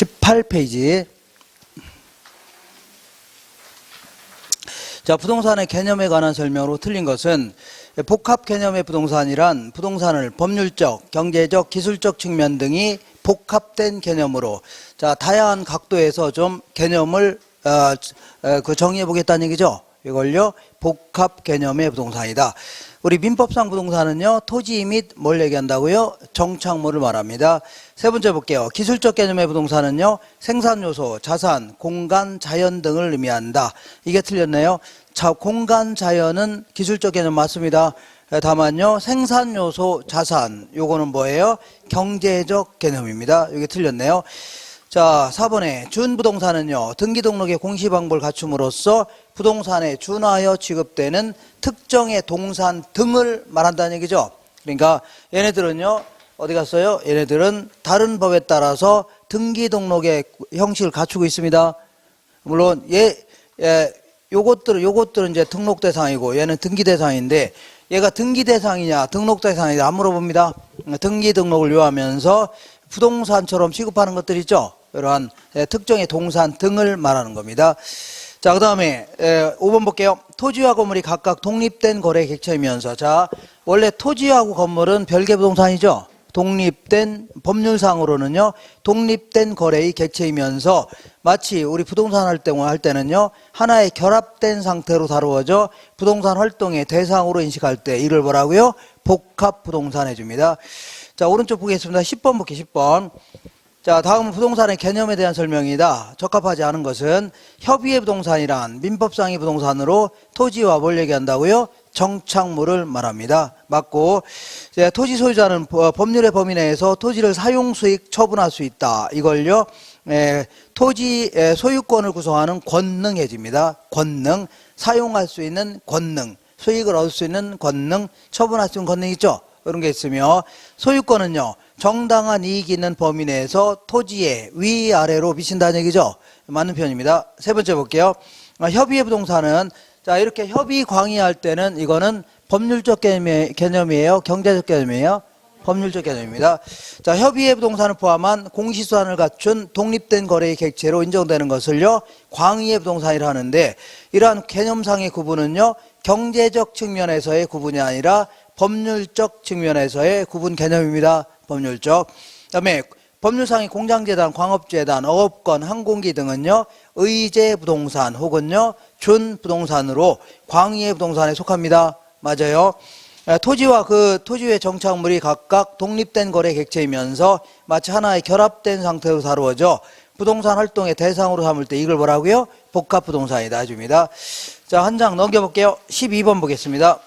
18페이지. 자, 부동산의 개념에 관한 설명으로 틀린 것은 복합 개념의 부동산이란 부동산을 법률적, 경제적, 기술적 측면 등이 복합된 개념으로 자, 다양한 각도에서 좀 개념을 정의해 보겠다는 얘기죠. 이걸요, 복합 개념의 부동산이다. 우리 민법상 부동산은요, 토지 및 뭘 얘기한다고요? 정착물을 말합니다. 세 번째 볼게요. 기술적 개념의 부동산은요, 생산 요소, 자산, 공간, 자연 등을 의미한다. 이게 틀렸네요. 자, 공간, 자연은 기술적 개념 맞습니다. 다만요, 생산 요소, 자산, 요거는 뭐예요? 경제적 개념입니다. 이게 틀렸네요. 자, 4번에 준부동산은요, 등기등록의 공시방법을 갖춤으로써 부동산에 준하여 취급되는 특정의 동산 등을 말한다는 얘기죠. 그러니까 얘네들은요, 어디 갔어요? 얘네들은 다른 법에 따라서 등기등록의 형식을 갖추고 있습니다. 물론 요것들은 이제 등록 대상이고 얘는 등기 대상인데, 얘가 등기 대상이냐 등록 대상이냐 안 물어봅니다. 등기 등록을 요하면서 부동산처럼 취급하는 것들 있죠. 이러한 특정의 동산 등을 말하는 겁니다. 자, 그 다음에 5번 볼게요. 토지와 건물이 각각 독립된 거래 객체이면서, 자, 원래 토지하고 건물은 별개 부동산이죠. 독립된, 법률상으로는요, 독립된 거래의 객체이면서 마치 우리 부동산 할 때는요, 하나의 결합된 상태로 다루어져 부동산 활동의 대상으로 인식할 때 이를 뭐라고요? 복합 부동산 해줍니다. 자, 오른쪽 보겠습니다. 10번 볼게요. 10번. 자, 다음은 부동산의 개념에 대한 설명이다. 적합하지 않은 것은 협의의 부동산이란 민법상의 부동산으로 토지와 뭘 얘기한다고요? 정착물을 말합니다. 맞고, 이제 토지 소유자는 법률의 범위 내에서 토지를 사용수익 처분할 수 있다. 이걸요, 토지 소유권을 구성하는 권능해집니다. 권능, 사용할 수 있는 권능, 수익을 얻을 수 있는 권능, 처분할 수 있는 권능 있죠? 그런 게 있으며, 소유권은요, 정당한 이익이 있는 범위 내에서 토지의 위아래로 미친다는 얘기죠. 맞는 표현입니다. 세 번째 볼게요. 협의의 부동산은, 자, 이렇게 협의 광의할 때는 이거는 법률적 개념이에요? 경제적 개념이에요? 법률적 개념입니다. 자, 협의의 부동산을 포함한 공시수단을 갖춘 독립된 거래의 객체로 인정되는 것을요, 광의의 부동산이라 하는데, 이러한 개념상의 구분은요, 경제적 측면에서의 구분이 아니라 법률적 측면에서의 구분 개념입니다. 법률적. 그다음에 법률상의 공장재단, 광업재단, 어업권, 항공기 등은요, 의제 부동산 혹은요, 준부동산으로 광의의 부동산에 속합니다. 맞아요. 토지와 그 토지의 정착물이 각각 독립된 거래 객체이면서 마치 하나의 결합된 상태로 다루어져 부동산 활동의 대상으로 삼을 때 이걸 뭐라고요? 복합부동산이다 해줍니다. 자, 한 장 넘겨볼게요. 12번 보겠습니다.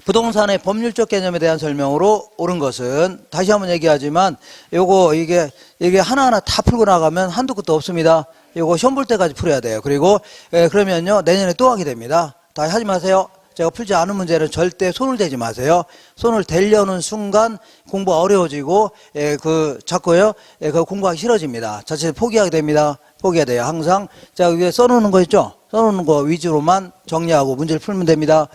부동산의 법률적 개념에 대한 설명으로 옳은 것은, 다시 한번 얘기하지만 이게 하나하나 다 풀고 나가면 한두 끝도 없습니다. 요거 시험 볼 때까지 풀어야 돼요. 그리고 그러면요, 내년에 또 하게 됩니다. 다 하지 마세요. 제가 풀지 않은 문제는 절대 손을 대지 마세요. 손을 대려는 순간 공부가 어려워지고 자꾸요, 그 공부하기 싫어집니다. 자칫 포기하게 됩니다. 포기해야 돼요. 항상 제가 위에 써놓는 거 있죠? 써놓는 거 위주로만 정리하고 문제를 풀면 됩니다.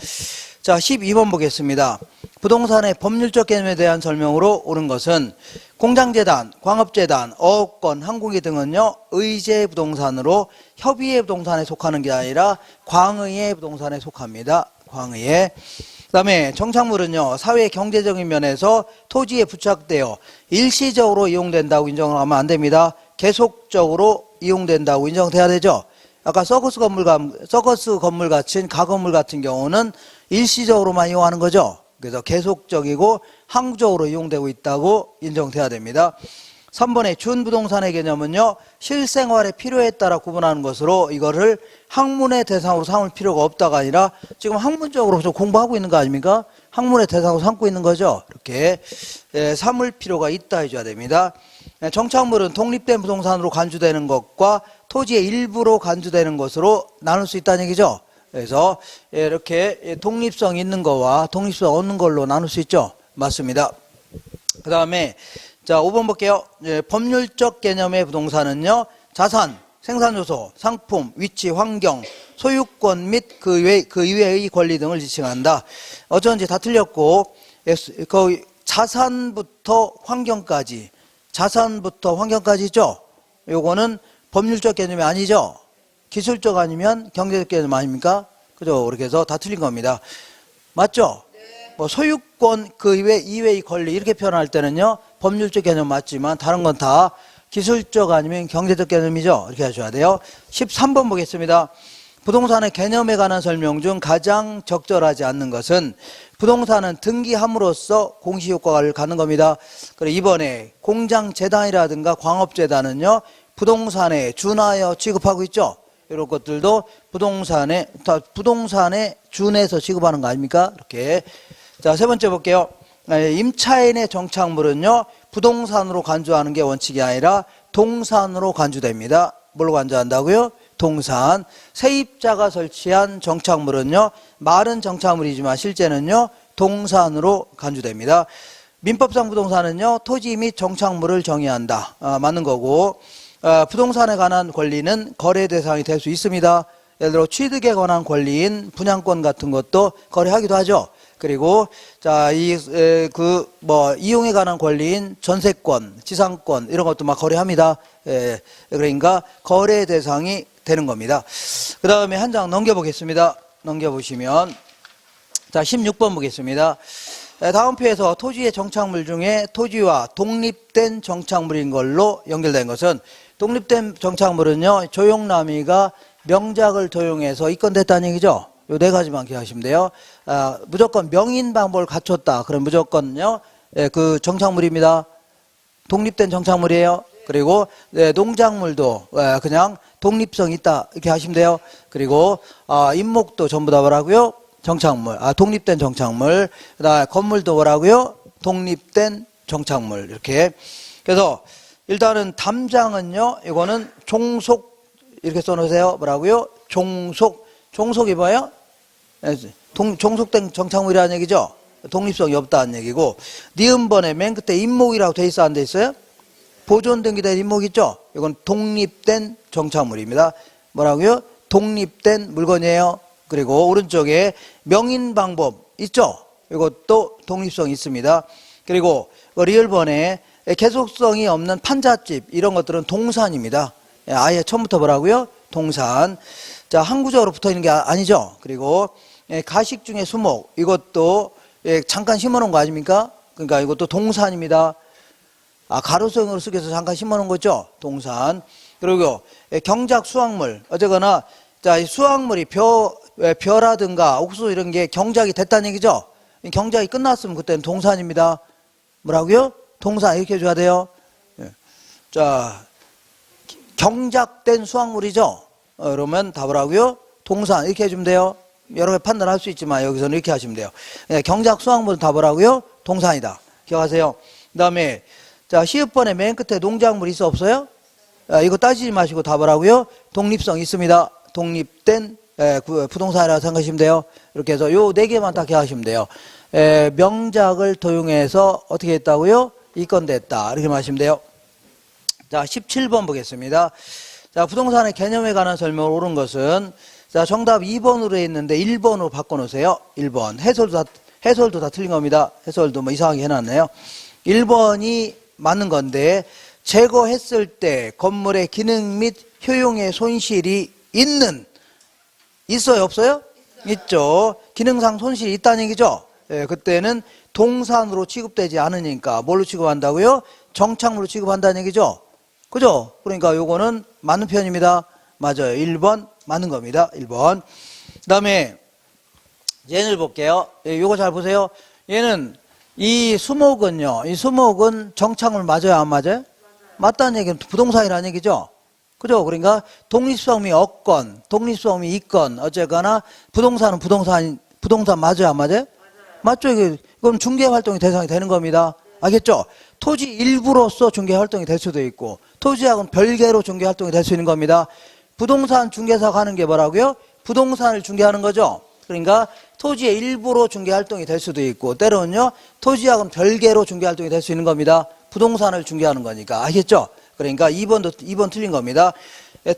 자, 12번 보겠습니다. 부동산의 법률적 개념에 대한 설명으로 옳은 것은 공장재단, 광업재단, 어업권, 항공기 등은요, 의제 부동산으로 협의의 부동산에 속하는 게 아니라 광의의 부동산에 속합니다. 광의의. 그 다음에 정착물은요, 사회 경제적인 면에서 토지에 부착되어 일시적으로 이용된다고 인정을 하면 안 됩니다. 계속적으로 이용된다고 인정돼야 되죠. 아까 서커스 건물 같은 가건물 같은 경우는 일시적으로만 이용하는 거죠. 그래서 계속적이고 항구적으로 이용되고 있다고 인정돼야 됩니다. 3번의 준부동산의 개념은요, 실생활의 필요에 따라 구분하는 것으로 이거를 학문의 대상으로 삼을 필요가 없다가 아니라 지금 학문적으로 좀 공부하고 있는 거 아닙니까? 학문의 대상으로 삼고 있는 거죠. 이렇게 삼을 필요가 있다 해줘야 됩니다. 정착물은 독립된 부동산으로 간주되는 것과 토지의 일부로 간주되는 것으로 나눌 수 있다는 얘기죠. 그래서 이렇게 독립성 있는 거와 독립성 없는 걸로 나눌 수 있죠. 맞습니다. 그 다음에 자, 5번 볼게요. 법률적 개념의 부동산은요, 자산, 생산요소, 상품, 위치, 환경, 소유권 및 그 이외의 권리 등을 지칭한다. 어쩐지 다 틀렸고, 그 자산부터 환경까지 있죠? 요거는 법률적 개념이 아니죠. 기술적 아니면 경제적 개념 아닙니까? 그죠? 그렇게 해서 다 틀린 겁니다. 맞죠? 뭐 소유권 그 이외의 권리 이렇게 표현할 때는요, 법률적 개념 맞지만 다른 건 다 기술적 아니면 경제적 개념이죠. 이렇게 하셔야 돼요. 13번 보겠습니다. 부동산의 개념에 관한 설명 중 가장 적절하지 않는 것은 부동산은 등기함으로써 공시효과를 갖는 겁니다. 그리고 2번에 공장재단이라든가 광업재단은요, 부동산에 준하여 취급하고 있죠. 이런 것들도 부동산에 준해서 취급하는 거 아닙니까? 이렇게. 자, 세 번째 볼게요. 임차인의 정착물은요, 부동산으로 간주하는 게 원칙이 아니라 동산으로 간주됩니다. 뭘로 간주한다고요? 동산. 세입자가 설치한 정착물은요, 말은 정착물이지만 실제는요, 동산으로 간주됩니다. 민법상 부동산은요, 토지 및 정착물을 정의한다. 맞는 거고, 부동산에 관한 권리는 거래 대상이 될 수 있습니다. 예를 들어 취득에 관한 권리인 분양권 같은 것도 거래하기도 하죠. 그리고 자, 이용에 관한 권리인 전세권, 지상권 이런 것도 막 거래합니다. 그러니까 거래 대상이 되는 겁니다. 그 다음에 한 장 넘겨보겠습니다. 넘겨보시면 자, 16번 보겠습니다. 다음 표에서 토지의 정착물 중에 토지와 독립된 정착물인 걸로 연결된 것은, 독립된 정착물은요, 조용남이가 명작을 도용해서 입건됐다는 얘기죠. 요 네 가지만 기억하시면 돼요. 무조건 명인 방법을 갖췄다. 그럼 무조건요, 그 정착물입니다. 독립된 정착물이에요. 그리고 농작물도 그냥 독립성 있다 이렇게 하시면 돼요. 그리고 임목도 전부 다 뭐라고요? 정착물. 독립된 정착물. 그다음에 건물도 뭐라고요? 독립된 정착물. 이렇게. 그래서 일단은 담장은요, 이거는 종속 이렇게 써놓으세요. 뭐라고요? 종속이 뭐예요? 종속된 정착물이라는 얘기죠. 독립성이 없다는 얘기고, 니은번에 맨 끝에 임목이라고 돼 있어 안 돼 있어요? 보존 등기된 임목 있죠? 이건 독립된 정착물입니다. 뭐라고요? 독립된 물건이에요. 그리고 오른쪽에 명인 방법 있죠? 이것도 독립성이 있습니다. 그리고 리을번에 계속성이 없는 판잣집 이런 것들은 동산입니다. 아예 처음부터 뭐라고요? 동산. 자, 항구적으로 붙어 있는 게 아니죠. 그리고 가식 중에 수목 이것도 잠깐 심어놓은 거 아닙니까? 그러니까 이것도 동산입니다. 가로성으로 쓰기 위해서 잠깐 심어놓은 거죠. 동산. 그리고 경작 수확물 어쨌거나 자, 이 수확물이 벼라든가 옥수수 이런 게 경작이 됐다는 얘기죠. 경작이 끝났으면 그때는 동산입니다. 뭐라고요? 동산 이렇게 해줘야 돼요. 자, 경작된 수확물이죠. 그러면 다 뭐라고요? 동산 이렇게 해주면 돼요. 여러 개 판단할 수 있지만 여기서는 이렇게 하시면 돼요. 경작 수확물은 다 뭐라고요? 동산이다. 기억하세요. 그 다음에 자, 시읍번에 맨 끝에 농작물 있어 없어요? 이거 따지지 마시고 다 뭐라고요? 독립성 있습니다. 독립된 부동산이라고 생각하시면 돼요. 이렇게 해서 요 네 개만 다 기억하시면 돼요. 명작을 도용해서 어떻게 했다고요? 입건됐다. 이렇게 말하시면 돼요. 자, 17번 보겠습니다. 자, 부동산의 개념에 관한 설명을 옳은 것은, 자, 정답 2번으로 했는데 1번으로 바꿔놓으세요. 1번. 해설도 다 틀린 겁니다. 해설도 뭐 이상하게 해놨네요. 1번이 맞는 건데, 제거했을 때 건물의 기능 및 효용의 손실이 있어요? 없어요? 있죠. 기능상 손실이 있다는 얘기죠. 그때는 동산으로 취급되지 않으니까 뭘로 취급한다고요? 정착물로 취급한다는 얘기죠. 그죠? 그러니까 요거는 맞는 표현입니다. 맞아요. 1번 맞는 겁니다. 1번. 그 다음에 얘를 볼게요. 요거 잘 보세요. 얘는 이 수목은요. 이 수목은 정착물 맞아요? 안 맞아요? 맞다는 얘기는 부동산이라는 얘기죠. 그죠? 그러니까 독립성이 없건 독립성이 있건 어쨌거나 부동산은 부동산 맞아요? 안 맞아요? 맞죠? 그럼 중개활동이 대상이 되는 겁니다. 알겠죠? 토지 일부로서 중개활동이 될 수도 있고 토지하고는 별개로 중개활동이 될 수 있는 겁니다. 부동산 중개사가 하는 게 뭐라고요? 부동산을 중개하는 거죠. 그러니까 토지의 일부로 중개활동이 될 수도 있고 때로는요 토지하고는 별개로 중개활동이 될 수 있는 겁니다. 부동산을 중개하는 거니까. 알겠죠? 그러니까 2번 틀린 겁니다.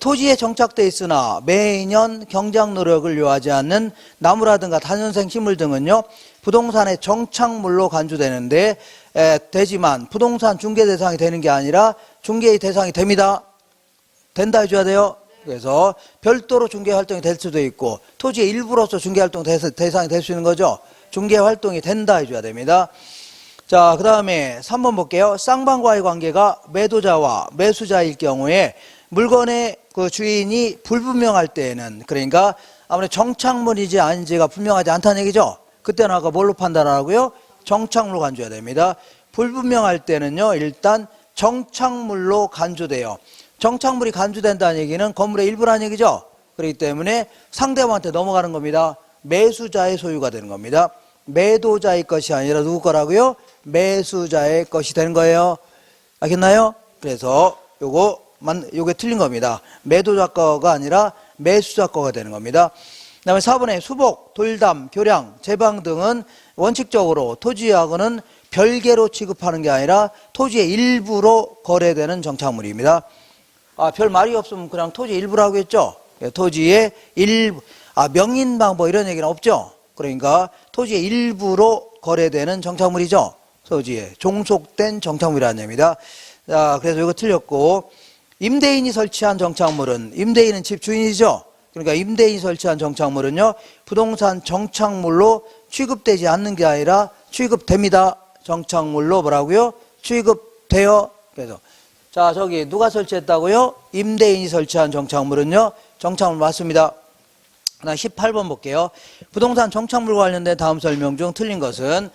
토지에 정착돼 있으나 매년 경작 노력을 요하지 않는 나무라든가 다년생 식물 등은요 부동산의 정착물로 간주되는데 되지만 부동산 중개 대상이 되는 게 아니라 중개의 대상이 됩니다. 된다 해줘야 돼요. 그래서 별도로 중개활동이 될 수도 있고 토지의 일부로서 중개활동 대상이 될 수 있는 거죠. 중개활동이 된다 해줘야 됩니다. 자, 그 다음에 3번 볼게요. 쌍방과의 관계가 매도자와 매수자일 경우에 물건의 그 주인이 불분명할 때에는, 그러니까 아무래도 정착물인지 아닌지가 분명하지 않다는 얘기죠. 그때는 아까 뭘로 판단하라고요? 정착물로 간주해야 됩니다. 불분명할 때는요, 일단 정착물로 간주돼요. 정착물이 간주된다는 얘기는 건물의 일부라는 얘기죠. 그렇기 때문에 상대방한테 넘어가는 겁니다. 매수자의 소유가 되는 겁니다. 매도자의 것이 아니라 누구 거라고요? 매수자의 것이 되는 거예요. 알겠나요? 그래서 요게 틀린 겁니다. 매도자 거가 아니라 매수자 거가 되는 겁니다. 그 다음에 4번에 수복, 돌담, 교량, 제방 등은 원칙적으로 토지하고는 별개로 취급하는 게 아니라 토지의 일부로 거래되는 정착물입니다. 별 말이 없으면 그냥 토지의 일부라고 했죠. 토지의 일부, 명인방 뭐 이런 얘기는 없죠. 그러니까 토지의 일부로 거래되는 정착물이죠. 토지에 종속된 정착물이라는 얘기입니다. 자, 그래서 이거 틀렸고, 임대인이 설치한 정착물은, 임대인은 집주인이죠. 그러니까 임대인이 설치한 정착물은요, 부동산 정착물로 취급되지 않는 게 아니라 취급됩니다. 정착물로 뭐라고요? 취급돼요. 그래서 자, 저기 누가 설치했다고요? 임대인이 설치한 정착물은요, 정착물 맞습니다. 그다음 18번 볼게요. 부동산 정착물과 관련된 다음 설명 중 틀린 것은,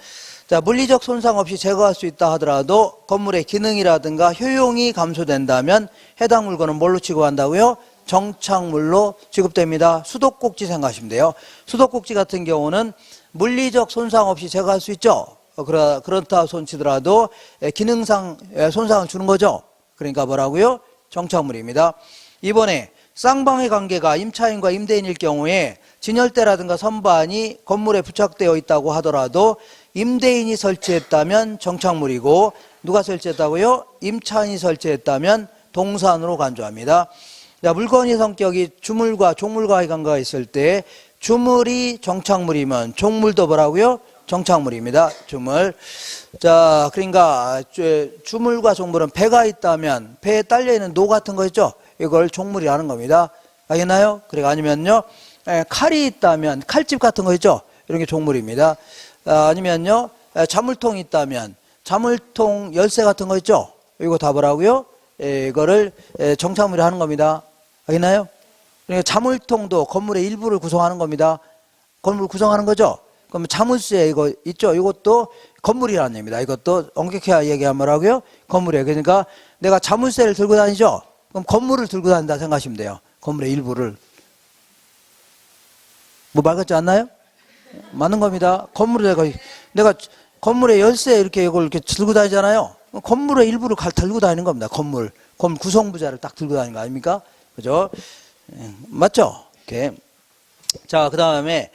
자, 물리적 손상 없이 제거할 수 있다 하더라도 건물의 기능이라든가 효용이 감소된다면 해당 물건은 뭘로 취급한다고요? 정착물로 취급됩니다. 수도꼭지 생각하시면 돼요. 수도꼭지 같은 경우는 물리적 손상 없이 제거할 수 있죠. 그렇다 손치더라도 기능상 손상을 주는 거죠. 그러니까 뭐라고요? 정착물입니다. 이번에 쌍방의 관계가 임차인과 임대인일 경우에 진열대라든가 선반이 건물에 부착되어 있다고 하더라도 임대인이 설치했다면 정착물이고, 누가 설치했다고요? 임차인이 설치했다면 동산으로 간주합니다. 자, 물건의 성격이 주물과 종물과의 관계가 있을 때 주물이 정착물이면 종물도 뭐라고요? 정착물입니다. 주물. 자, 그러니까 주물과 종물은 배가 있다면 배에 딸려있는 노 같은 거 있죠? 이걸 종물이라는 겁니다. 알겠나요? 그리고 아니면요, 칼이 있다면 칼집 같은 거 있죠? 이런 게 종물입니다. 아니면요, 자물통이 있다면 자물통 열쇠 같은 거 있죠? 이거 다 뭐라고요? 이거를 정착물이 하는 겁니다. 알겠나요? 그러니까 자물통도 건물의 일부를 구성하는 겁니다. 건물을 구성하는 거죠? 그럼 자물쇠 이거 있죠? 이것도 건물이라는 얘기입니다. 이것도 엄격히 얘기하면 뭐라고요? 건물이에요. 그러니까 내가 자물쇠를 들고 다니죠? 그럼 건물을 들고 다닌다 생각하시면 돼요. 건물의 일부를. 뭐 말 같지 않나요? 맞는 겁니다. 건물을 내가 건물의 열쇠 이걸 이렇게 들고 다니잖아요. 건물의 일부를 들고 다니는 겁니다. 건물 구성부자를 딱 들고 다니는 거 아닙니까? 그죠? 맞죠? 이렇게. 자, 그 다음에,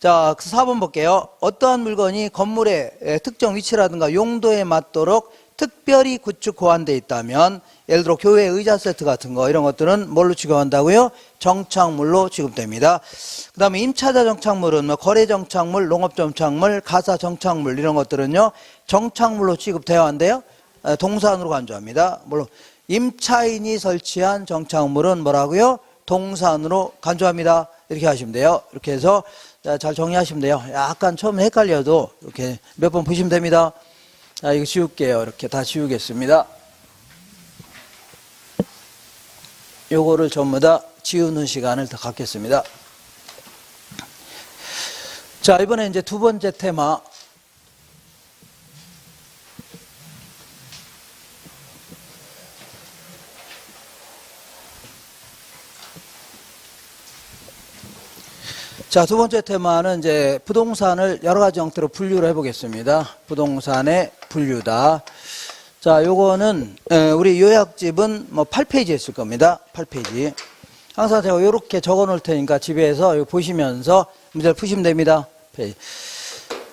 자, 4번 볼게요. 어떠한 물건이 건물의 특정 위치라든가 용도에 맞도록 특별히 구축 호환되어 있다면, 예를 들어 교회 의자 세트 같은 거, 이런 것들은 뭘로 취급한다고요? 정착물로 취급됩니다. 그 다음에 임차자 정착물은 뭐 거래 정착물, 농업 정착물, 가사 정착물, 이런 것들은요, 정착물로 취급되어야 한대요. 동산으로 간주합니다. 물론 임차인이 설치한 정착물은 뭐라고요? 동산으로 간주합니다. 이렇게 하시면 돼요. 이렇게 해서 잘 정리하시면 돼요. 약간 처음에 헷갈려도 이렇게 몇 번 보시면 됩니다. 자, 이거 지울게요. 이렇게 다 지우겠습니다. 요거를 전부 다 지우는 시간을 더 갖겠습니다. 자, 이번에 이제 두 번째 테마. 자, 두 번째 테마는 이제 부동산을 여러 가지 형태로 분류를 해보겠습니다. 부동산의 분류다. 자, 요거는 우리 요약집은 뭐 8페이지에 있을 겁니다. 8페이지. 항상 제가 이렇게 적어 놓을 테니까 집에서 보시면서 문제를 푸시면 됩니다.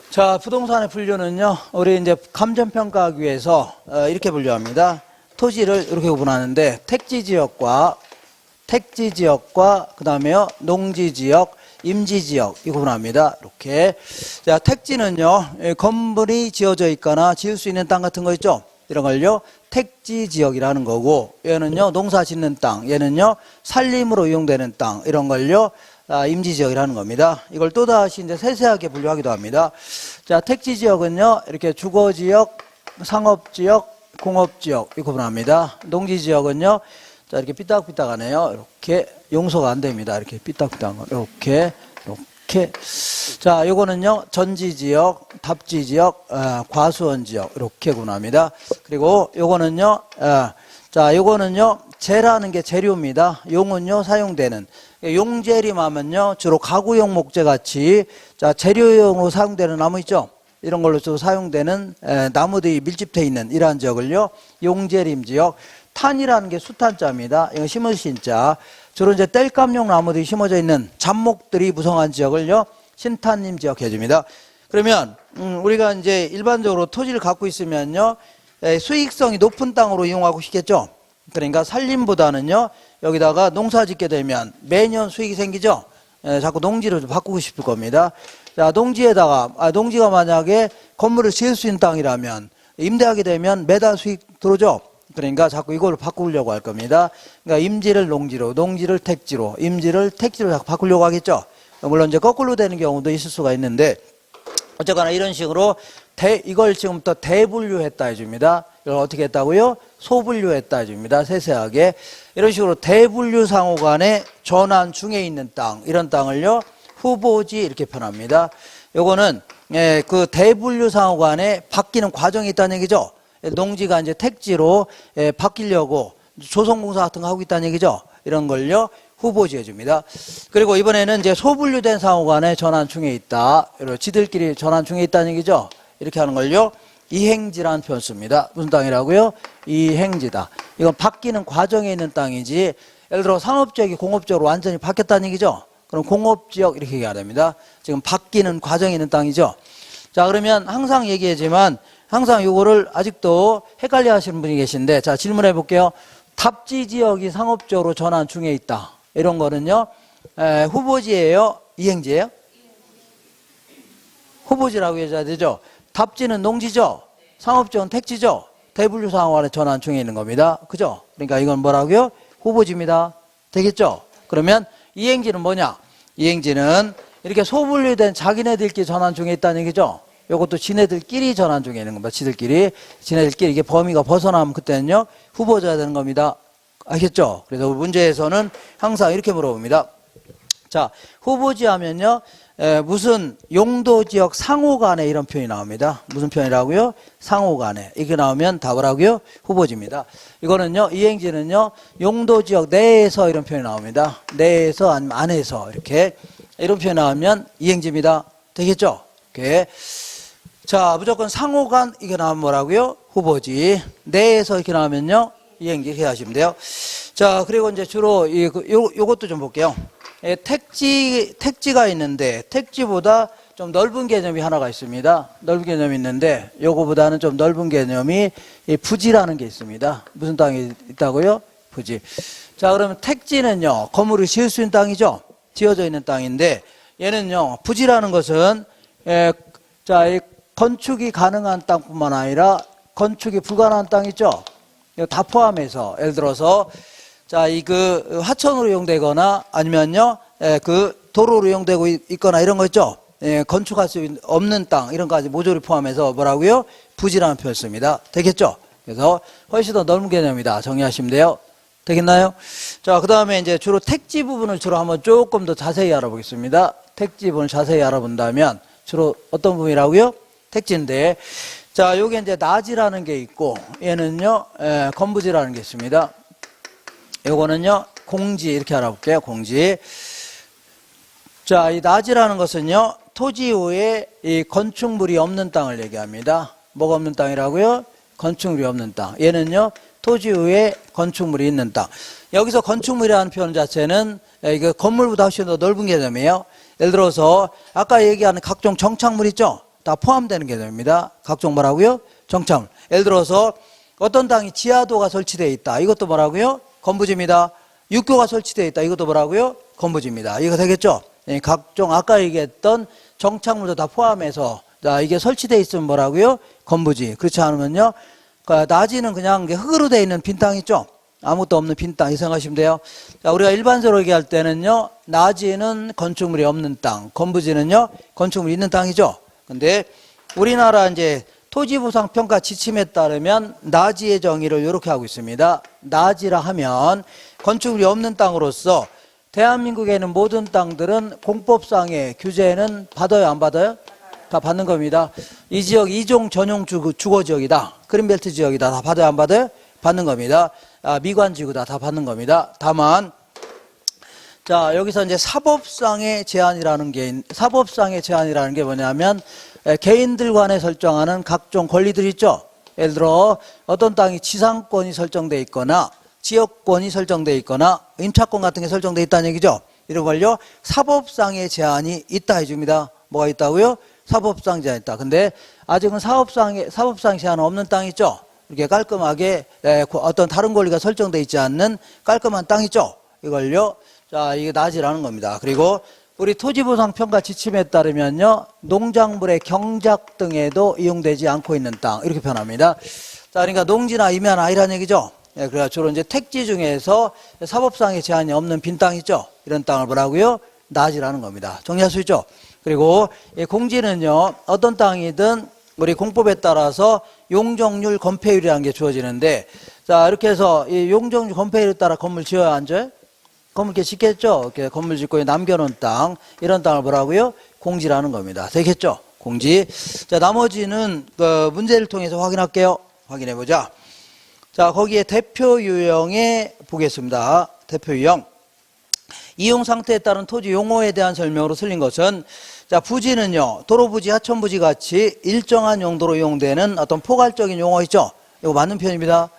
자, 부동산의 분류는요, 우리 이제 감정평가하기 위해서 이렇게 분류합니다. 토지를 이렇게 구분하는데 택지지역과 그 다음에요 농지지역, 임지지역 이 구분합니다. 이렇게. 자, 택지는요, 건물이 지어져 있거나 지을 수 있는 땅 같은 거 있죠? 이런 걸요 택지 지역이라는 거고, 얘는요 농사 짓는 땅, 얘는요 산림으로 이용되는 땅, 이런 걸요 임지 지역이라는 겁니다. 이걸 또다시 이제 세세하게 분류하기도 합니다. 자, 택지 지역은요 이렇게 주거 지역, 상업 지역, 공업 지역 이렇게 구분합니다. 농지 지역은요 자 이렇게 삐딱삐딱하네요. 이렇게 용서가 안 됩니다. 이렇게 삐딱삐딱한 거 이렇게. 자, 요거는요 전지 지역, 답지 지역, 과수원 지역 이렇게 구분합니다. 그리고 요거는요 자 요거는요 재라는 게 재료입니다. 용은요 사용되는, 용재림 하면요 주로 가구용 목재 같이 자 재료용으로 사용되는 나무 있죠. 이런 걸로 주로 사용되는 나무들이 밀집되어 있는 이러한 지역을요 용재림 지역. 탄이라는 게 수탄자입니다. 이건 심으신 자. 주로 이제 땔감용 나무들이 심어져 있는 잡목들이 무성한 지역을요 신탄림 지역 해줍니다. 그러면 우리가 이제 일반적으로 토지를 갖고 있으면요 수익성이 높은 땅으로 이용하고 싶겠죠. 그러니까 산림보다는요 여기다가 농사 짓게 되면 매년 수익이 생기죠. 자꾸 농지를 좀 바꾸고 싶을 겁니다. 자, 농지에다가 농지가 만약에 건물을 지을 수 있는 땅이라면 임대하게 되면 매달 수익 들어오죠. 그러니까 자꾸 이걸 바꾸려고 할 겁니다. 그러니까 임지를 농지로, 농지를 택지로, 임지를 택지로 자꾸 바꾸려고 하겠죠. 물론 이제 거꾸로 되는 경우도 있을 수가 있는데, 어쨌거나 이런 식으로 이걸 지금부터 대분류했다 해줍니다. 이걸 어떻게 했다고요? 소분류했다 해줍니다. 세세하게. 이런 식으로 대분류 상호 간에 전환 중에 있는 땅, 이런 땅을요 후보지 이렇게 표현합니다. 요거는 그 대분류 상호 간에 바뀌는 과정이 있다는 얘기죠. 농지가 이제 택지로 바뀌려고 조성공사 같은 거 하고 있다는 얘기죠. 이런 걸요 후보지 해줍니다. 그리고 이번에는 이제 소분류된 상호 간에 전환 중에 있다. 지들끼리 전환 중에 있다는 얘기죠. 이렇게 하는 걸요 이행지라는 표현 씁니다. 무슨 땅이라고요? 이행지다. 이건 바뀌는 과정에 있는 땅이지, 예를 들어 상업지역이 공업지역으로 완전히 바뀌었다는 얘기죠. 그럼 공업지역 이렇게 얘기해야 됩니다. 지금 바뀌는 과정에 있는 땅이죠. 자, 그러면 항상 얘기하지만 항상 이거를 아직도 헷갈려 하시는 분이 계신데, 자, 질문해 볼게요. 답지 지역이 상업적으로 전환 중에 있다. 이런 거는요, 후보지예요? 이행지예요? 후보지라고 해줘야 되죠. 답지는 농지죠. 상업지역은 택지죠. 대분류 상호 안에 전환 중에 있는 겁니다. 그죠? 그러니까 이건 뭐라고요? 후보지입니다. 되겠죠? 그러면 이행지는 뭐냐? 이행지는 이렇게 소분류된 자기네들끼리 전환 중에 있다는 얘기죠. 요것도 지네들끼리 전환 중에 있는 겁니다. 지네들끼리 이게 범위가 벗어나면 그때는요 후보자가 되는 겁니다. 알겠죠? 그래서 문제에서는 항상 이렇게 물어봅니다. 자, 후보지 하면요 무슨 용도지역 상호간에 이런 표현이 나옵니다. 무슨 표현이라고요? 상호간에. 이게 나오면 답을 하고요 후보지입니다. 이거는요 이행지는요 용도지역 내에서 이런 표현이 나옵니다. 내에서 아니면 안에서 이렇게 이런 표현이 나오면 이행지입니다. 되겠죠? 이렇게. 자, 무조건 상호간 이게 나오면 뭐라고요? 후보지. 내에서 이렇게 나오면요 이행지 이렇게 하시면 돼요. 자, 그리고 이제 주로 요것도 좀 볼게요. 택지가 있는데 택지보다 좀 넓은 개념이 하나가 있습니다. 넓은 개념이 있는데 요거보다는 좀 넓은 개념이 부지라는 게 있습니다. 무슨 땅이 있다고요? 부지. 자, 그러면 택지는요 건물을 지을 수 있는 땅이죠. 지어져 있는 땅인데 얘는요 부지라는 것은 자, 이 건축이 가능한 땅뿐만 아니라 건축이 불가능한 땅 있죠. 이거 다 포함해서 예를 들어서 자, 그 하천으로 이용되거나 아니면요 그 도로로 이용되고 있거나 이런 거 있죠. 건축할 수 없는 땅 이런 까지 모조리 포함해서 뭐라고요? 부지라는 표현을 씁니다. 되겠죠? 그래서 훨씬 더 넓은 개념이다. 정리하시면 돼요. 되겠나요? 자, 그 다음에 이제 주로 택지 부분을 주로 한번 조금 더 자세히 알아보겠습니다. 택지 부분을 자세히 알아본다면 주로 어떤 부분이라고요? 택지인데, 자, 요게 이제 나지라는 게 있고, 얘는요, 건부지라는 게 있습니다. 요거는요, 공지, 이렇게 알아볼게요. 공지. 자, 이 나지라는 것은요, 토지 후에 이 건축물이 없는 땅을 얘기합니다. 뭐가 없는 땅이라고요? 건축물이 없는 땅. 얘는요, 토지 후에 건축물이 있는 땅. 여기서 건축물이라는 표현 자체는 이거 건물보다 훨씬 더 넓은 개념이에요. 예를 들어서 아까 얘기하는 각종 정착물 있죠? 다 포함되는 개념입니다. 각종 뭐라고요? 정착물. 예를 들어서 어떤 땅이 지하도가 설치되어 있다. 이것도 뭐라고요? 건부지입니다. 육교가 설치되어 있다. 이것도 뭐라고요? 건부지입니다. 이거 되겠죠? 각종 아까 얘기했던 정착물도 다 포함해서 자, 이게 설치되어 있으면 뭐라고요? 건부지. 그렇지 않으면요? 그러니까 나지는 그냥 흙으로 되어 있는 빈 땅 있죠? 아무것도 없는 빈 땅, 이 생각하시면 돼요. 자, 우리가 일반적으로 얘기할 때는요, 나지는 건축물이 없는 땅, 건부지는요, 건축물이 있는 땅이죠. 근데 우리나라 이제 토지보상평가 지침에 따르면 나지의 정의를 이렇게 하고 있습니다. 나지라 하면 건축물이 없는 땅으로서 대한민국에 있는 모든 땅들은 공법상의 규제는 받아요, 안 받아요? 다 받는 겁니다. 이 지역 이종 전용 주거 지역이다. 그린벨트 지역이다. 다 받아요, 안 받아요? 받는 겁니다. 미관지구다. 다 받는 겁니다. 다만 자, 여기서 이제 사법상의 제한이라는 게 뭐냐면 개인들 간에 설정하는 각종 권리들 있죠. 예를 들어 어떤 땅이 지상권이 설정돼 있거나 지역권이 설정돼 있거나 임차권 같은 게 설정돼 있다는 얘기죠. 이런 걸요 사법상의 제한이 있다 해줍니다. 뭐가 있다고요? 사법상 제한이 있다. 근데 아직은 사법상 제한 없는 땅 있죠. 이렇게 깔끔하게 어떤 다른 권리가 설정돼 있지 않는 깔끔한 땅 있죠. 이걸요. 자, 이게 나지라는 겁니다. 그리고 우리 토지보상평가 지침에 따르면요, 농작물의 경작 등에도 이용되지 않고 있는 땅, 이렇게 표현합니다. 자, 그러니까 농지나 임야는 아니라는 얘기죠. 예, 그래서 주로 이제 택지 중에서 사법상의 제한이 없는 빈 땅 있죠. 이런 땅을 뭐라고요? 나지라는 겁니다. 정리할 수 있죠. 그리고 이 공지는요, 어떤 땅이든 우리 공법에 따라서 용적률 건폐율이라는 게 주어지는데, 자, 이렇게 해서 이 용적률 건폐율에 따라 건물 지어야 안 져요? 건물 이렇게 짓겠죠? 이렇게 건물 짓고 남겨놓은 땅, 이런 땅을 뭐라고요? 공지라는 겁니다. 되겠죠? 공지. 자, 나머지는 그 문제를 통해서 확인할게요. 확인해보자. 자, 거기에 대표 유형에 보겠습니다. 대표 유형. 이용 상태에 따른 토지 용어에 대한 설명으로 틀린 것은, 자, 부지는요, 도로부지, 하천부지 같이 일정한 용도로 이용되는 어떤 포괄적인 용어 있죠? 이거 맞는 표현입니다.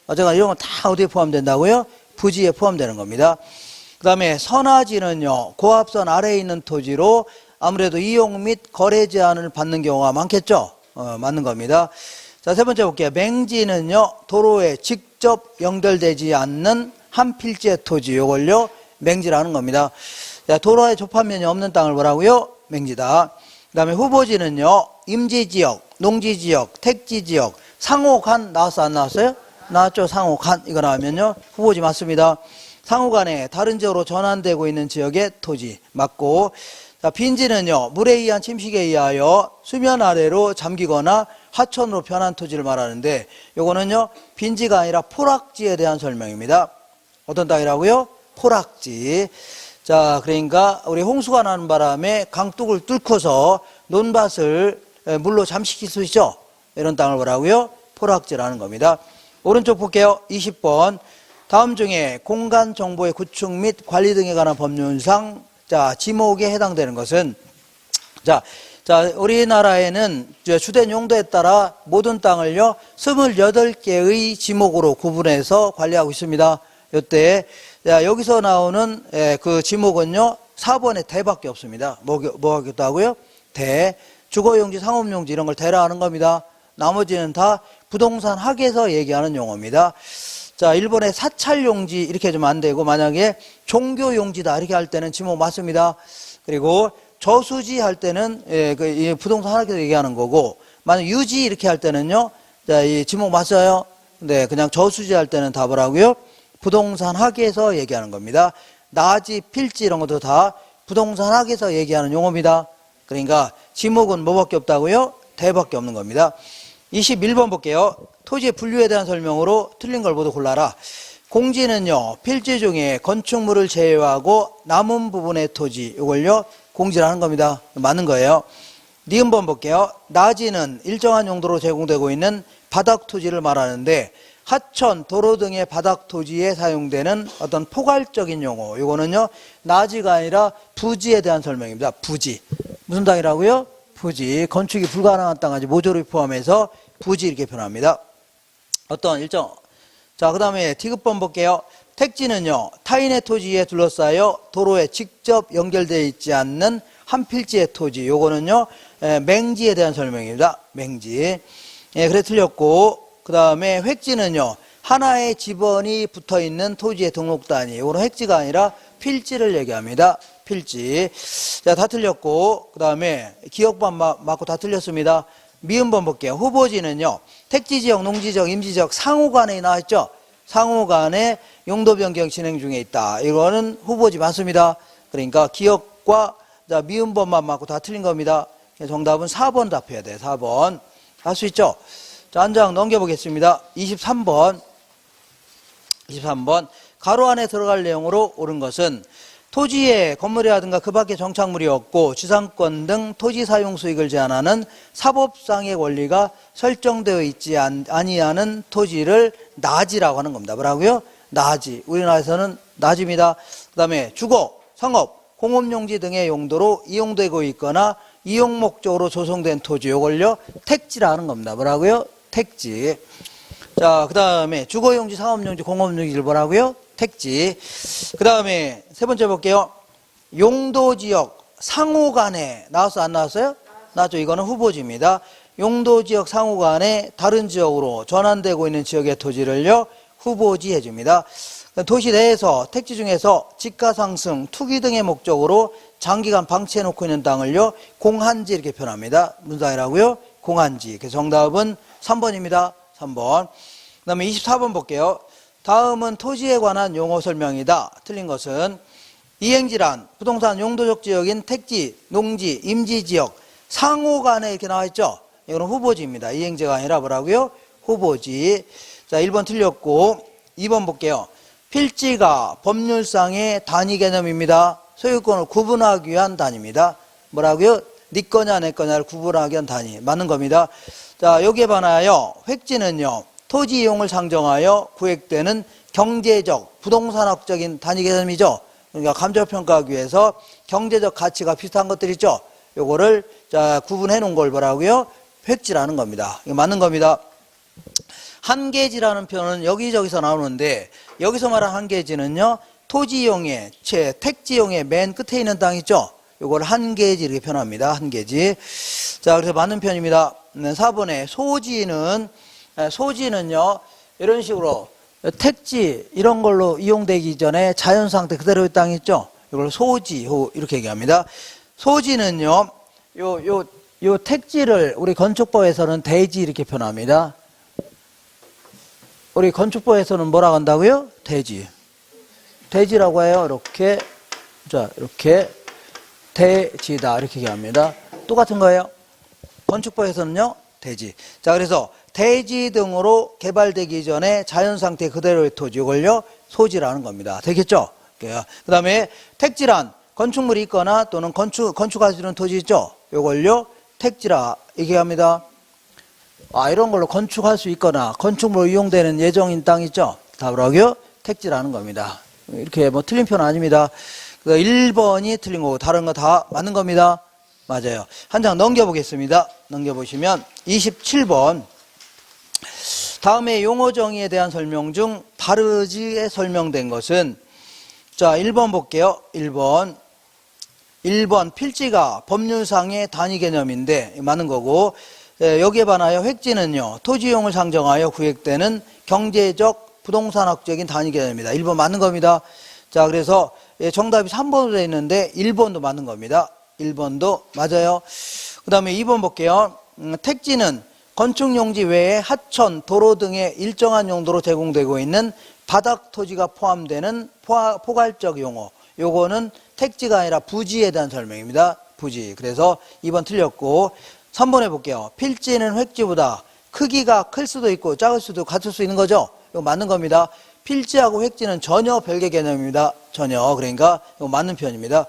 어쨌거나 이런 건 다 어디에 포함된다고요? 부지에 포함되는 겁니다. 그 다음에 선화지는요, 고압선 아래에 있는 토지로 아무래도 이용 및 거래 제한을 받는 경우가 많겠죠? 맞는 겁니다. 자, 세 번째 볼게요. 맹지는요, 도로에 직접 연결되지 않는 한 필지의 토지, 요걸요, 맹지라는 겁니다. 자, 도로에 접합면이 없는 땅을 뭐라고요? 맹지다. 그 다음에 후보지는요, 임지지역, 농지지역, 택지지역, 상호간 나왔어, 안 나왔어요? 나왔죠? 상호간. 이거 나오면요, 후보지 맞습니다. 상호간에 다른 지역으로 전환되고 있는 지역의 토지 맞고, 자, 빈지는요, 물에 의한 침식에 의하여 수면 아래로 잠기거나 하천으로 변한 토지를 말하는데, 요거는요, 빈지가 아니라 포락지에 대한 설명입니다. 어떤 땅이라고요? 포락지. 자, 그러니까 우리 홍수가 나는 바람에 강둑을 뚫고서 논밭을 물로 잠식일 수 있죠. 이런 땅을 뭐라고요? 포락지라는 겁니다. 오른쪽 볼게요. 20번. 다음 중에 공간 정보의 구축 및 관리 등에 관한 법률상, 자, 지목에 해당되는 것은, 자, 우리나라에는 주된 용도에 따라 모든 땅을요, 28개의 지목으로 구분해서 관리하고 있습니다. 요때, 자, 여기서 나오는 그 지목은요, 4번에 대밖에 없습니다. 뭐 하기도 하고요? 대, 주거용지, 상업용지 이런 걸 대라 하는 겁니다. 나머지는 다 부동산 학에서 얘기하는 용어입니다. 자, 일본의 사찰용지 이렇게 해주면 안 되고, 만약에 종교용지다 이렇게 할 때는 지목 맞습니다. 그리고 저수지 할 때는 그 부동산 학에서 얘기하는 거고, 만약 유지 이렇게 할 때는요, 자, 이 지목 맞아요. 근데 그냥 저수지 할 때는 다 뭐라고요? 부동산 학에서 얘기하는 겁니다. 나지, 필지 이런 것도 다 부동산 학에서 얘기하는 용어입니다. 그러니까 지목은 뭐밖에 없다고요? 대밖에 없는 겁니다. 21번 볼게요. 토지의 분류에 대한 설명으로 틀린 걸 모두 골라라. 공지는요, 필지 중에 건축물을 제외하고 남은 부분의 토지, 이걸요, 공지라는 겁니다. 맞는 거예요. 니은번 볼게요. 나지는 일정한 용도로 제공되고 있는 바닥 토지를 말하는데, 하천, 도로 등의 바닥 토지에 사용되는 어떤 포괄적인 용어, 이거는요, 나지가 아니라 부지에 대한 설명입니다. 부지. 무슨 땅이라고요? 부지. 건축이 불가능한 땅까지 모조리 포함해서 부지 이렇게 표현합니다. 어떤 일정. 자, 그 다음에 디귿번 볼게요. 택지는요, 타인의 토지에 둘러싸여 도로에 직접 연결되어 있지 않는 한 필지의 토지. 요거는요, 맹지에 대한 설명입니다. 맹지. 예, 그래 틀렸고, 그 다음에 획지는요, 하나의 지번이 붙어 있는 토지의 등록 단위. 요거는 획지가 아니라 필지를 얘기합니다. 필지. 자, 다 틀렸고, 그 다음에 기억반 맞고 다 틀렸습니다. 미음번 볼게요. 후보지는요, 택지지역, 농지지역, 임지지역 상호간에 나와있죠. 상호간에 용도 변경 진행 중에 있다. 이거는 후보지 맞습니다. 그러니까 기역과 미음번만 맞고 다 틀린 겁니다. 정답은 4번 답해야 돼요. 4번. 할 수 있죠? 자, 한 장 넘겨보겠습니다. 23번. 가로 안에 들어갈 내용으로 옳은 것은 토지에 건물이라든가 그 밖에 정착물이 없고 지상권 등 토지 사용 수익을 제한하는 사법상의 권리가 설정되어 있지 아니하는 토지를 나지라고 하는 겁니다. 뭐라고요? 나지. 우리나라에서는 나지입니다. 그 다음에 주거, 상업, 공업용지 등의 용도로 이용되고 있거나 이용 목적으로 조성된 토지, 요걸요 택지라는 겁니다. 뭐라고요? 택지. 자, 그 다음에 주거용지, 상업용지, 공업용지를 뭐라고요? 택지. 그 다음에 세 번째 볼게요. 용도지역 상호간에 나왔어 안 나왔어요? 나왔죠. 이거는 후보지입니다. 용도지역 상호간에 다른 지역으로 전환되고 있는 지역의 토지를요 후보지 해줍니다. 도시 내에서 택지 중에서 집가 상승, 투기 등의 목적으로 장기간 방치해놓고 있는 땅을요 공한지 이렇게 표현합니다. 문사이라고요? 공한지. 그래서 정답은 3번입니다. 3번. 그 다음에 24번 볼게요. 다음은 토지에 관한 용어 설명이다. 틀린 것은 이행지란 부동산 용도적 지역인 택지, 농지, 임지지역 상호간에 이렇게 나와있죠. 이거는 후보지입니다. 이행지가 아니라 뭐라고요? 후보지. 자, 1번 틀렸고 2번 볼게요. 필지가 법률상의 단위 개념입니다. 소유권을 구분하기 위한 단위입니다. 뭐라고요? 네 거냐 내 거냐를 구분하기 위한 단위. 맞는 겁니다. 자, 여기에 반하여 획지는요 토지 이용을 상정하여 구획되는 경제적, 부동산학적인 단위 개념이죠. 그러니까 감정평가하기 위해서 경제적 가치가 비슷한 것들 있죠. 요거를 자 구분해 놓은 걸 뭐라고요? 획지라는 겁니다. 이거 맞는 겁니다. 한계지라는 표현은 여기저기서 나오는데 여기서 말한 한계지는요 토지이용의 택지이용의 맨 끝에 있는 땅 있죠. 요걸 한계지 이렇게 표현합니다. 한계지. 자, 그래서 맞는 편입니다. 4번에 소지는요 이런 식으로 택지 이런 걸로 이용되기 전에 자연상태 그대로의 땅 있죠. 이걸 소지 이렇게 얘기합니다. 소지는요 요 택지를 우리 건축법에서는 대지 이렇게 표현합니다. 우리 건축법에서는 뭐라고 한다고요? 대지라고 해요. 이렇게 이렇게 대지다 이렇게 얘기합니다. 똑같은 거예요. 건축법에서는요 대지. 자, 그래서 대지 등으로 개발되기 전에 자연상태 그대로의 토지, 이걸요 소지라는 겁니다. 되겠죠? 그 다음에 택지란 건축물이 있거나 또는 건축할 수 있는 토지 있죠? 이걸요 택지라 얘기합니다. 이런 걸로 건축할 수 있거나 건축물로 이용되는 예정인 땅 있죠? 다 뭐라고요? 택지라는 겁니다. 이렇게 뭐 틀린 표현 아닙니다. 1번이 틀린 거고 다른 거 다 맞는 겁니다. 맞아요. 한 장 넘겨보겠습니다. 넘겨보시면 27번. 다음에 용어 정의에 대한 설명 중 바르지에 설명된 것은 자 1번 볼게요. 1번 필지가 법률상의 단위 개념인데 맞는 거고 여기에 반하여 획지는요 토지 이용을 상정하여 구획되는 경제적 부동산학적인 단위 개념입니다. 1번 맞는 겁니다. 자, 그래서 정답이 3번으로 되어 있는데 1번도 맞는 겁니다. 1번도 맞아요. 그 다음에 2번 볼게요. 택지는 건축용지 외에 하천, 도로 등의 일정한 용도로 제공되고 있는 바닥 토지가 포함되는 포괄적 용어. 요거는 택지가 아니라 부지에 대한 설명입니다. 부지. 그래서 2번 틀렸고 3번 해볼게요. 필지는 획지보다 크기가 클 수도 있고 작을 수도 같을 수 있는 거죠. 이거 맞는 겁니다. 필지하고 획지는 전혀 별개 개념입니다. 전혀. 그러니까 이거 맞는 편입니다.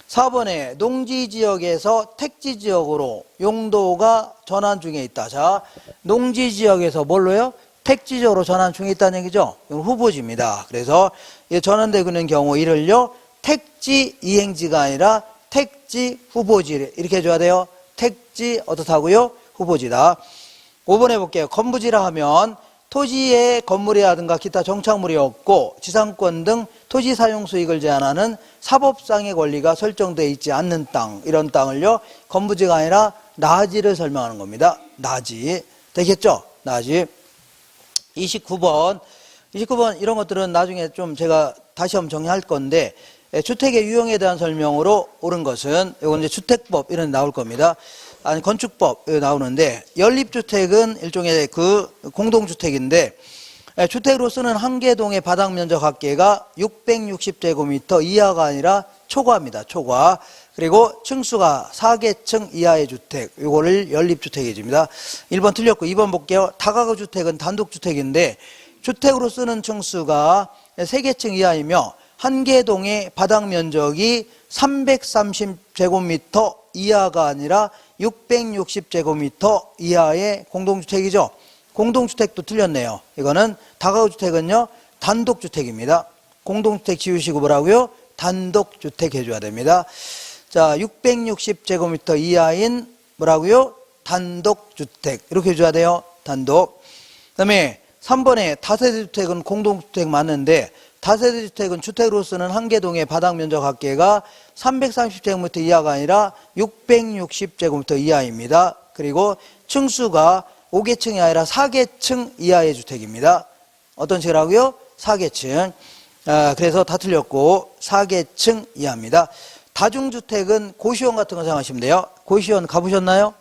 4번에 농지지역에서 택지지역으로 용도가 전환 중에 있다. 자, 농지지역에서 뭘로요? 택지지역으로 전환 중에 있다는 얘기죠. 이건 후보지입니다. 그래서 전환되고 있는 경우 이를요 택지 이행지가 아니라 택지 후보지 이렇게 해줘야 돼요. 택지 어떻다고요? 후보지다. 5번 해볼게요. 건부지라 하면 토지에 건물이라든가 기타 정착물이 없고 지상권 등 토지 사용 수익을 제한하는 사법상의 권리가 설정되어 있지 않는 땅, 이런 땅을요 건부지가 아니라 나지를 설명하는 겁니다. 나지. 되겠죠? 나지. 29번 이런 것들은 나중에 좀 제가 다시 한번 정리할 건데 주택의 유형에 대한 설명으로 옳은 것은 이건 이제 주택법 이런 데 나올 겁니다. 아니 건축법 나오는데 연립주택은 일종의 그 공동주택인데 주택으로 쓰는 한 개 동의 바닥 면적 합계가 660제곱미터 이하가 아니라 초과입니다. 초과. 그리고 층수가 4개층 이하의 주택, 이거를 연립주택이 줍니다. 1번 틀렸고 2번 볼게요. 다가구 주택은 단독주택인데 주택으로 쓰는 층수가 3개층 이하이며 한 개 동의 바닥 면적이 330제곱미터 이하가 아니라 660제곱미터 이하의 공동주택이죠. 공동주택도 틀렸네요. 이거는 다가구주택은요 단독주택입니다. 공동주택 지우시고 뭐라고요? 단독주택 해줘야 됩니다. 자, 660제곱미터 이하인 뭐라고요? 단독주택 이렇게 해줘야 돼요. 단독. 그 다음에 3번에 다세대주택은 공동주택 맞는데 다세대주택은 주택으로 쓰는 한 개 동의 바닥 면적 합계가 330제곱미터 이하가 아니라 660제곱미터 이하입니다. 그리고 층수가 5개층이 아니라 4개층 이하의 주택입니다. 어떤 식이라고요? 4개층. 그래서 다 틀렸고 4개층 이하입니다. 다중주택은 고시원 같은 거 생각하시면 돼요. 고시원 가보셨나요?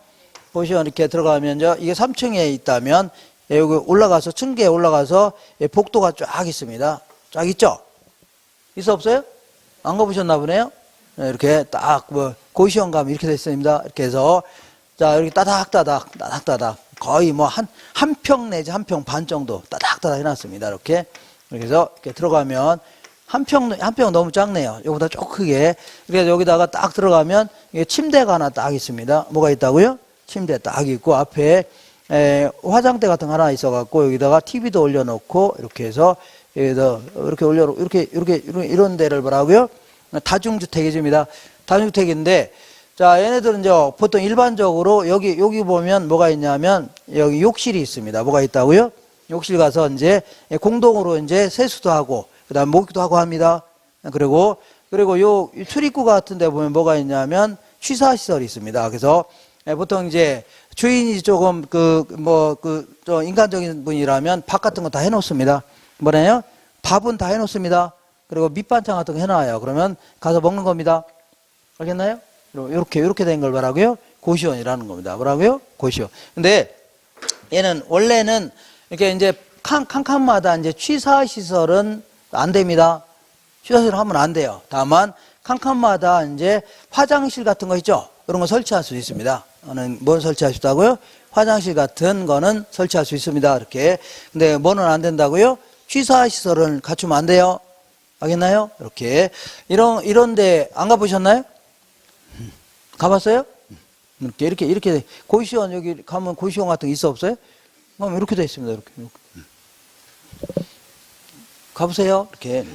고시원 이렇게 들어가면 이게 3층에 있다면 여기 올라가서 층계에 올라가서 복도가 쫙 있습니다. 쫙 있죠? 있어 없어요? 안 가보셨나 보네요. 이렇게 딱 뭐 고시원 가면 이렇게 됐습니다. 이렇게 해서 자 이렇게 따닥따닥 거의 뭐 한 평 내지 한 평 반 정도 따닥따닥 해놨습니다. 이렇게 해서 이렇게 들어가면 한 평 너무 작네요. 이거보다 좀 크게. 그래서 여기다가 딱 들어가면 이게 침대가 하나 딱 있습니다. 뭐가 있다고요? 침대 딱 있고 앞에 화장대 같은 거 하나 있어갖고 여기다가 TV도 올려놓고 이렇게 해서 여기다 이렇게 이렇게 이런 데를 뭐라고요? 다중주택이집니다. 다중주택인데 자 얘네들은 이제 보통 일반적으로 여기 보면 뭐가 있냐면 여기 욕실이 있습니다. 뭐가 있다고요? 욕실 가서 이제 공동으로 이제 세수도 하고 그다음 목욕도 하고 합니다. 그리고 요 출입구 같은 데 보면 뭐가 있냐면 취사시설이 있습니다. 그래서 보통 이제 주인이 조금 좀 인간적인 분이라면 밥 같은 거 다 해놓습니다. 뭐래요? 밥은 다 해놓습니다. 그리고 밑반찬 같은 거 해놔요. 그러면 가서 먹는 겁니다. 알겠나요? 이렇게 된 걸 뭐라고요? 고시원이라는 겁니다. 뭐라고요? 고시원. 근데 얘는 원래는 이렇게 이제 칸칸마다 이제 취사시설은 안 됩니다. 취사시설 하면 안 돼요. 다만 칸칸마다 이제 화장실 같은 거 있죠? 이런 거 설치할 수 있습니다. 뭘 설치할 수 있다고요? 화장실 같은 거는 설치할 수 있습니다. 이렇게. 근데 뭐는 안 된다고요? 취사시설은 갖추면 안 돼요. 알겠나요? 이렇게. 이런 데 안 가보셨나요? 가봤어요? 이렇게 고시원 여기 가면 고시원 같은 거 있어 없어요? 그럼 이렇게 돼 있습니다. 이렇게. 가보세요. 이렇게.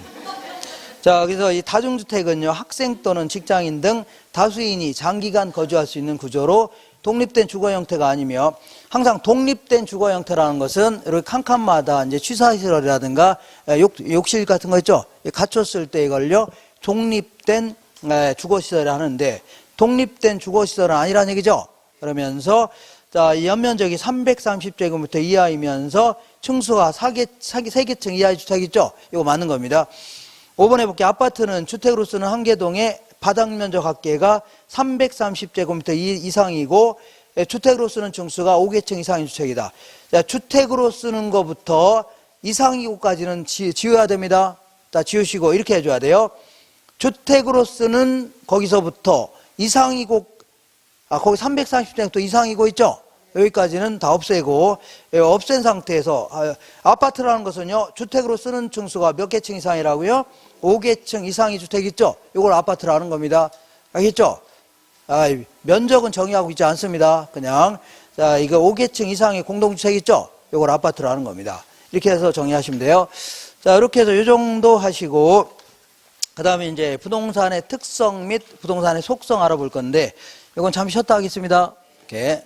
자, 그래서 이 다중주택은요, 학생 또는 직장인 등 다수인이 장기간 거주할 수 있는 구조로 독립된 주거 형태가 아니며 항상 독립된 주거 형태라는 것은 이렇게 칸칸마다 이제 취사시설이라든가 욕실 같은 거 있죠? 갖췄을 때 이걸요, 독립된 주거시설을 하는데 독립된 주거시설은 아니라는 얘기죠? 그러면서 자, 이 연면적이 330제곱미터 이하이면서 층수가 3개층 이하의 주택이 있죠? 이거 맞는 겁니다. 5번에 볼게요. 아파트는 주택으로 쓰는 한 개 동의 바닥 면적 합계가 330제곱미터 이상이고 주택으로 쓰는 층수가 5개층 이상인 주택이다. 자, 주택으로 쓰는 것부터 이상이고까지는 지워야 됩니다. 자, 지우시고 이렇게 해줘야 돼요. 주택으로 쓰는 거기서부터 이상이고 거기 330제곱미터 이상이고 있죠? 여기까지는 다 없애고 없앤 상태에서 아파트라는 것은요 주택으로 쓰는 층수가 몇 개층 이상이라고요? 5개층 이상의 주택 있죠? 이걸 아파트라는 겁니다. 알겠죠? 면적은 정의하고 있지 않습니다. 그냥 자 이거 5개층 이상의 공동주택 있죠? 이걸 아파트라는 겁니다. 이렇게 해서 정의하시면 돼요. 자 이렇게 해서 이 정도 하시고 그 다음에 이제 부동산의 특성 및 부동산의 속성 알아볼 건데 이건 잠시 쉬었다 하겠습니다. 이렇게.